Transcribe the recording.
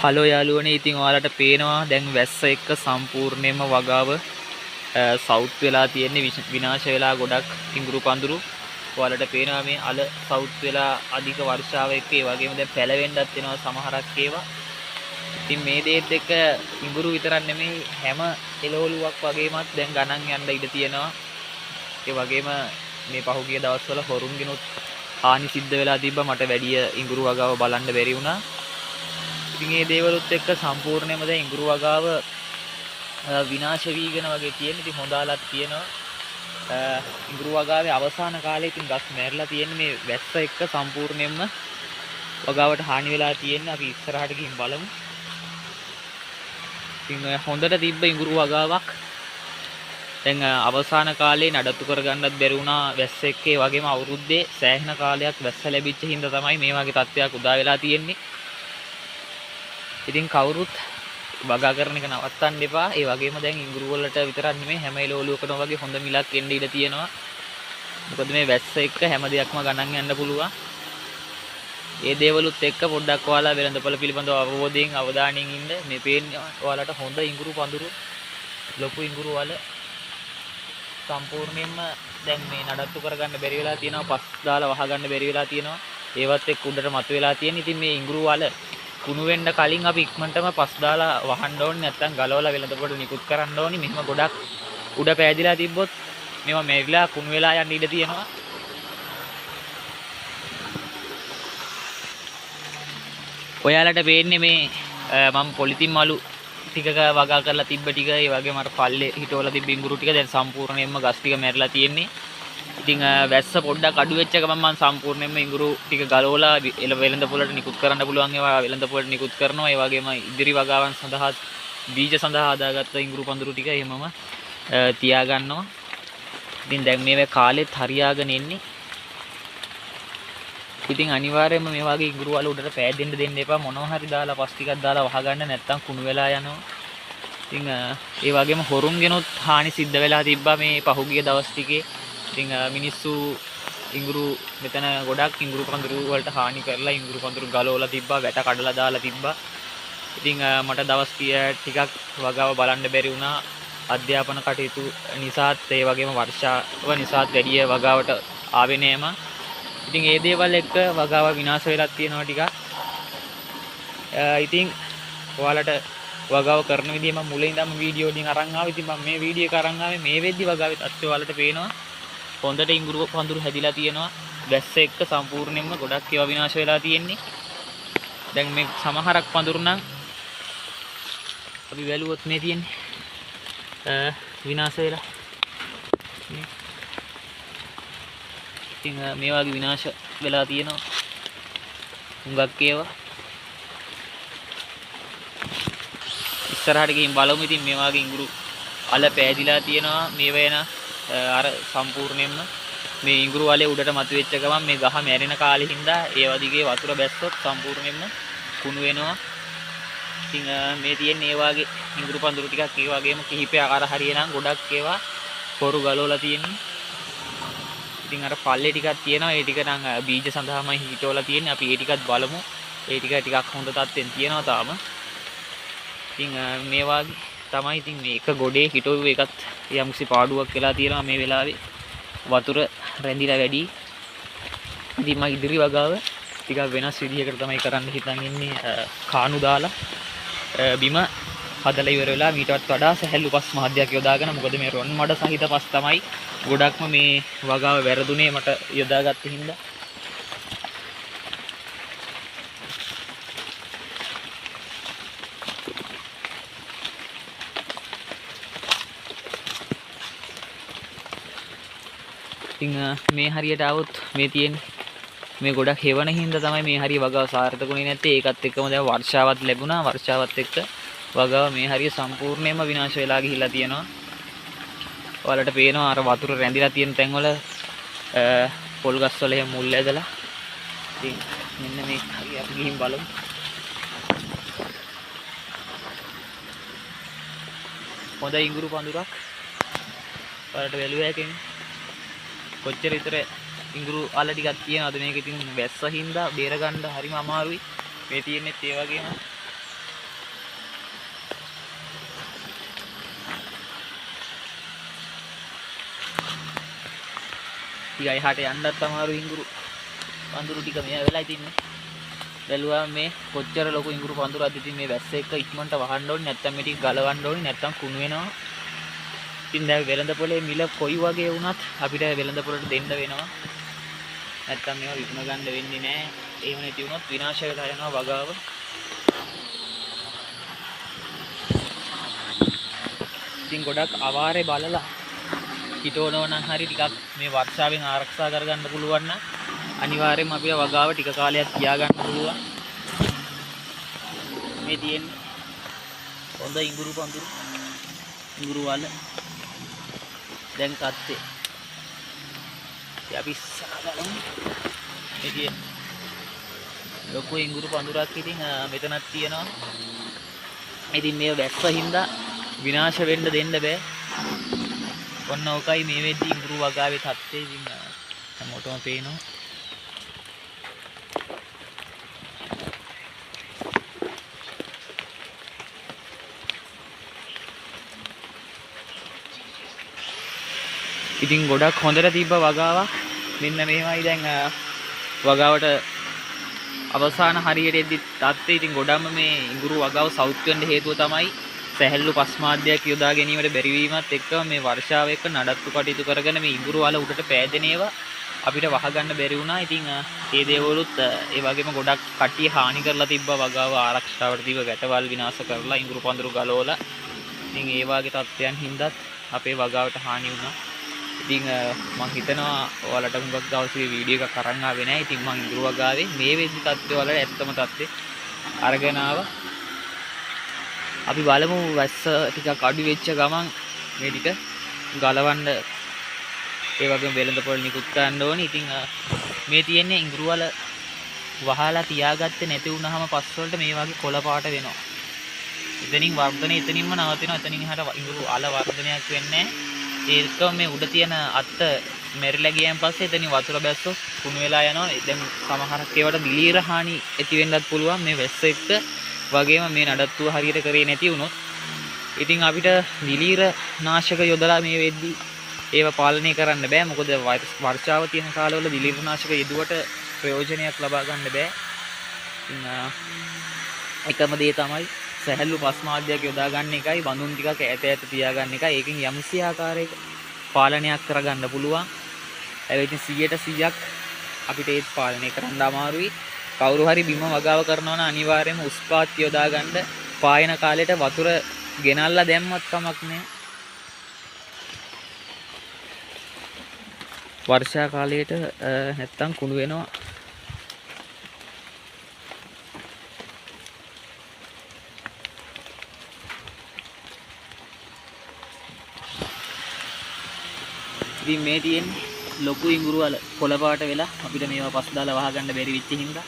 Hello යාළුවනේ, ඉතින් ඔයාලට පේනවා දැන් වැස්ස එක්ක සම්පූර්ණයෙන්ම වගාව සවුත් වෙලා තියෙන්නේ, විනාශ වෙලා ගොඩක් ඉඟුරු පඳුරු. ඔයාලට පේනවා මේ අල සවුත් වෙලා අධික වර්ෂාව එක්ක ඒ වගේම දැන් පැලවෙන්නත් වෙනවා සමහරක් ඒවා. ඉතින් මේ දේත් එක්ක ඉඟුරු විතරක් නෙමෙයි හැම එළවලුවක් වගේමත් දැන් ගණන් යන්න ඉඩ තියෙනවා. ඒ වගේම මේ පහුගිය දවස්වල හොරුන්ගෙනුත් හානි සිද්ධ වෙලා තිබ්බා. මට වැඩි ඉඟුරු වගාව බලන්න බැරි වුණා. ඉතින් මේ දේවලුත් එක්ක සම්පූර්ණයෙන්ම දැන් ඉඟුරු වගාව විනාශ වීගෙන වගේ තියෙන. ඉතින් හොඳාලක් තියෙනවා. ඉඟුරු වගාවේ අවසාන කාලේ ඉතින් ගස් මැරිලා තියෙන්නේ මේ වැස්ස එක්ක සම්පූර්ණයෙන්ම වගාවට හානි වෙලා තියෙන්නේ. අපි ඉස්සරහට ගිහින් බලමු. ඉතින් හොඳට තිබ්බ ඉඟුරු වගාවක් දැන් අවසාන කාලේ නඩත්තු කරගන්නත් බැරි වුණා වැස්ස එක්ක. ඒ වගේම අවුරුද්දේ සෑහෙන කාලයක් වැස්ස ලැබිච්ච හින්දා තමයි මේ වගේ තත්ත්වයක් උදා වෙලා තියෙන්නේ. ඉතින් කවුරුත් වගා කරන එක නවත්තන්න එපා. ඒ වගේම දැන් ඉඟුරු වලට විතරක් නෙමෙයි හැම එළවලුවකටම වගේ හොඳ මිලක් එන්න ඉඩ තියෙනවා. මොකද මේ වැස්ස එක්ක හැම දෙයක්ම ගණන් යන්න පුළුවන්. ඒ දේවලුත් එක්ක පොඩ්ඩක් ඔයාලා වෙළඳපොළ පිළිබඳව අවබෝධයෙන් අවධානයෙන් ඉන්න. මේ පේන්නේ ඔයාලට හොඳ ඉඟුරු පඳුරු, ලොකු ඉඟුරු වල සම්පූර්ණයෙන්ම දැන් මේ නඩත්තු කරගන්න බැරි වෙලා තියෙනවා. පස් දාලා වහගන්න බැරි වෙලා තියෙනවා. ඒවත් එක්ක උඩට මතුවලා තියෙන. ඉතින් මේ ඉඟුරු වල කුණු වෙන්න කලින් අපි ඉක්මනටම පස් දාලා වහන්න ඕනේ. නැත්නම් ගලවලා වෙළඳපොළ නිකුත් කරන්න ඕනේ. මෙහෙම ගොඩක් උඩ පෑදිලා තිබ්බොත් මේවා මෙරිලා කුණු වෙලා යන්න ඉඩ තියෙනවා. ඔයාලට පේන්නේ මේ මම පොලිතින් මලු ටිකක වගා කරලා තිබ්බ ටික, ඒ වගේම අර පල්ලේ හිටවලා තිබ්බ ඉඟුරු ටික දැන් සම්පූර්ණයෙන්ම ගස් ටික මැරිලා තියෙන්නේ. ඉතින් වැස්ස පොඩ්ඩක් අඩු වෙච්ච ගමන් මම සම්පූර්ණයෙන්ම ඉඟුරු ටික ගලවලා වෙළඳපොළට නිකුත් කරන්න පුළුවන් ඒවා වෙළඳපොළට නිකුත් කරනවා. ඒ වගේම ඉදිරි වගාවන් සඳහා බීජ සඳහා හදාගත්ත ඉඟුරු පඳුරු ටික එහෙමම තියාගන්නවා. ඉතින් දැන් මේ කාලෙත් හරියාගෙන එන්නේ. ඉතින් අනිවාර්යයෙන්ම මේ වගේ ඉඟුරු වල උඩට පෑදෙන්න දෙන්න එපා. මොනවා හරි දාලා පස් ටිකක් දාලා වහගන්න, නැත්නම් කුණු වෙලා යනවා. ඉතින් ඒ වගේම හොරුන්ගෙනුත් හානි සිද්ධ වෙලා තිබ්බා මේ පහුගිය දවස් ටිකේ. ඉතින් මිනිස්සු ඉඟුරු මෙතන ගොඩක් ඉඟුරු පඳුරු වලට හානි කරලා ඉඟුරු පඳුරු ගලවලා තිබ්බා, වැට කඩලා දාලා තිබ්බා. ඉතින් මට දවස් ටිකක් වගාව බලන්න බැරි වුණා. අධ්‍යාපන කටයුතු නිසාත් ඒ වගේම වර්ෂාව නිසාත් වැඩි වගාවට ආවේ නෑම. ඉතින් ඒ දේවල් එක්ක වගාව විනාශ වෙලා තියෙනවා ටිකක්. ඉතින් ඔයාලට වගාව කරන විදිහ මම මුලින් ඉඳන්ම වීඩියෝ වලින් අරන් ආවා. ඉතින් මම මේ වීඩියෝ එක අරන් ආවේ මේ වෙද්දි වගාවේ තත්ත්වය ඔයාලට පේනවා. හොඳට ඉඟුරු පඳුරු හැදිලා තියෙනවා. වැස්ස එක්ක සම්පූර්ණයෙන්ම ගොඩක් ඒවා විනාශ වෙලා තියෙන්නේ. දැන් මේ සමහරක් පඳුරු නම් අපි වැළුවොත් මේ තියෙන්නේ විනාශ වෙලා. ඉතින් මේ වගේ විනාශ වෙලා තියෙනවා හුඟක් ඒවා. ඉස්සරහට ගිහින් බලමු. ඉතින් මේ වගේ ඉඟුරු අල පෑදිලා තියෙනවා. මේ වෙන අර සම්පූර්ණයෙන්ම මේ ඉඟුරු වලේ උඩට මතුවෙච්ච ගමන් මේ ගහ මැරෙන කාලේ හින්දා ඒ වදිගේ වතුර බැස්සොත් සම්පූර්ණයෙන්ම කුණු වෙනවා. ඉතින් මේ තියෙන ඒ වගේ ඉඟුරු පඳුරු ටිකක් ඒ වගේම කිහිපයක් අර හරියනම් ගොඩක් ඒවා පොරු ගලවලා තියෙන්නේ. ඉතින් අර පල්ලේ ටිකක් තියෙනවා. ඒ ටික නම් බීජ සඳහාමයි හිටවලා තියෙන්නේ. අපි ඒ ටිකත් බලමු. ඒ ටික ටිකක් හොඳ තත්ත්වෙන් තියෙනවා තාම. ඉතින් මේ වගේ තමයි. ඉතින් මේක ගොඩේ හිටවුව එකත් යම්කිසි පාඩුවක් වෙලා තියෙනවා මේ වෙලාවේ. වතුර රැඳිලා වැඩි. ඉතින් මම ඉදිරි වගාව ටිකක් වෙනස් විදිහකට තමයි කරන්න හිතන් ඉන්නේ. කාණු දාලා බිම හදලා ඉවර වෙලා මීටවත් වඩා සැහැල්ලු පස් මාධ්‍යයක් යොදාගෙන. මොකද මේ රොන් මඩ සහිත පස් තමයි ගොඩක්ම මේ වගාව වැරදුනේ මට යොදාගත්ත හින්දා. ඉතින් මේ හරියට આવොත් මේ තියෙන්නේ මේ ගොඩක් හේවන හින්දා තමයි මේ හරිය වගාව සාර්ථකුනේ නැත්තේ. ඒකත් එක්කම දැන් වර්ෂාවත් ලැබුණා. වර්ෂාවත් එක්ක වගාව මේ හරිය සම්පූර්ණයෙන්ම විනාශ වෙලා ගිහිල්ලා තියෙනවා. ඔයාලට පේනවා අර වතුර රැඳිලා තියෙන තැන්වල පොල් ගස් වල එහෙම මුල් ඇදලා. ඉතින් මෙන්න මේ හරිය අපි ගිහින් බලමු. හොඳ ඉඟුරු පඳුරක් ඔයාලට වැළුවා හැකෙන්නේ. කොච්චර විතර ඉඟුරු අල ටිකක් තියෙනවද මේක. ඉතින් වැස්ස හින්දා බේර ගන්න හරිම අමාරුයි. මේ තියෙන්නේ ඒ වගේම ටික එහාට යන්නත් අමාරු ඉඟුරු පඳුරු ටික මෙයා වෙලා ඉතින්නේ. බැලුවා මේ කොච්චර ලොකු ඉඟුරු පඳුරක්ද. ඉතින් මේ වැස්ස එක්ක ඉක්මනට වහන්න ඕනේ. නැත්තම් මේ ටික ගලවන්න ඕනේ. නැත්තම් කුණු වෙනවා. ඉතින් දැන් වෙළඳ පොලේ මිල කොයි වගේ වුණත් අපිට වෙළඳ පොලට දෙන්න වෙනවා. නැත්තම් මේවා විකුණ ගන්න වෙන්නේ නැහැ. එහෙම නැති වුණොත් විනාශ වෙලා යනවා වගාව. ඉතින් ගොඩක් අවාරේ බලලා හිතවනවා නම් හරි ටිකක් මේ වර්ෂාවෙන් ආරක්ෂා කරගන්න පුළුවන් නම් අනිවාර්යයෙන්ම අපිට වගාව ටික කාලයක් තියාගන්න පුළුවන්. මේ තියෙන්නේ හොඳ ඉඟුරු පඳුරු ඉඟුරු වල දැන් තත්ත්වය. අපි ඉස්සරහට මේ තියෙන ලොකු ඉඟුරු පඳුරක් ඉතින් මෙතනක් තියෙනවා. ඉතින් මේ වැස්ස හින්දා විනාශ වෙන්න දෙන්න බෑ. ඔන්න ඕකයි මේ වෙද්දි ඉඟුරු වගාවේ තත්ත්වය. ඉතින් හැමෝටම පේනවා. ඉතින් ගොඩක් හොඳට තිබ්බ වගාවක් මෙන්න මෙහෙමයි දැන් වගාවට අවසාන හරියට එද්දි තත්ත්වය. ඉතින් ගොඩක්ම මේ ඉඟුරු වගාව සවුත් වෙන්න හේතුව තමයි සැහැල්ලු පස්මාද්දයක් යොදා ගැනීමට බැරි වීමත් එක්කම මේ වර්ෂාව එක්ක නඩත්තු කටයුතු කරගෙන මේ ඉඟුරු වල උඩට පෑදෙන ඒවා අපිට වහගන්න බැරි වුණා. ඉතින් ඒ දේවලුත් ඒ වගේම ගොඩක් කට්ටිය හානි කරලා තිබ්බ වගාව ආරක්ෂාවට තිබ්බ ගැටවල් විනාශ කරලා ඉඟුරු පඳුරු ගලවලා. ඉතින් ඒ වගේ තත්ත්වයන් හින්දාත් අපේ වගාවට හානි වුණා. ඉතින් මම හිතනවා ඔයාලට හුඟක් දවසේ වීඩියෝ එකක් අරන් ආවේ නැහැ. ඉතින් මම ඉඟුරු වගාවේ මේ වෙද්දි තත්ත්වය වල ඇත්තම තත්ත්වේ අරගෙන ආවා. අපි බලමු වැස්ස ටිකක් අඩු වෙච්ච ගමන් මේ ටික ගලවන්න ඒ වගේම වෙළඳ පොල් නිකුත් කරන්න ඕනේ. ඉතින් මේ තියෙන්නේ ඉඟුරු වල වහලා තියාගත්තේ නැති වුනහම පස් වලට මේ වගේ කොළ පාට වෙනවා. එතනින් වර්ධනය එතනින්ම නවතිනවා. එතනින් එහාට ඉඟුරු අල වර්ධනයක් වෙන්නේ නැහැ. ඒකම මේ උඩ තියෙන අත්ත මෙරිලා ගියන් පස්සේ එතනින් වතුර බැස්සොත් කුණු වෙලා යනවා. දැන් සමහරක් ඒවට දිලීර හානි ඇති වෙන්නත් පුළුවන් මේ වැස්ස එක්ක. වගේම මේ නඩත්තුව හරියට කරේ නැති වුණොත් ඉතින් අපිට දිලීර නාශක යොදලා මේ වෙද්දි ඒව පාලනය කරන්න බෑ. මොකද වර්ෂාව තියෙන කාලවල දිලීර නාශක යෙදුවට ප්‍රයෝජනයක් ලබා ගන්න බෑ. ඉතින් එකම දේ තමයි සැහැල්ලු පස්මාද්දයක් යොදා ගන්න එකයි, බඳුන් ටිකක් ඈත ඈත තියාගන්න එකයි. ඒකෙන් යම්සි ආකාරයක පාලනයක් කරගන්න පුළුවන්. හැබැයි ඉතින් 100% අපිට ඒත් පාලනය කරන්න අමාරුයි. කවුරු හරි බිම වගාව කරනවා නම් අනිවාර්යයෙන්ම උස්පාත් යොදා ගන්න. පායන කාලේට වතුර ගෙනල්ලා දැම්මත් කමක් නැහැ. වර්ෂා කාලයට නැත්තම් කුණු වෙනවා. ඉතින් මේ තියෙන්නේ ලොකු ඉඟුරු වල කොළ පාට වෙලා අපිට මේවා පස් දාලා වහ ගන්න බැරි වෙච්ච හින්දා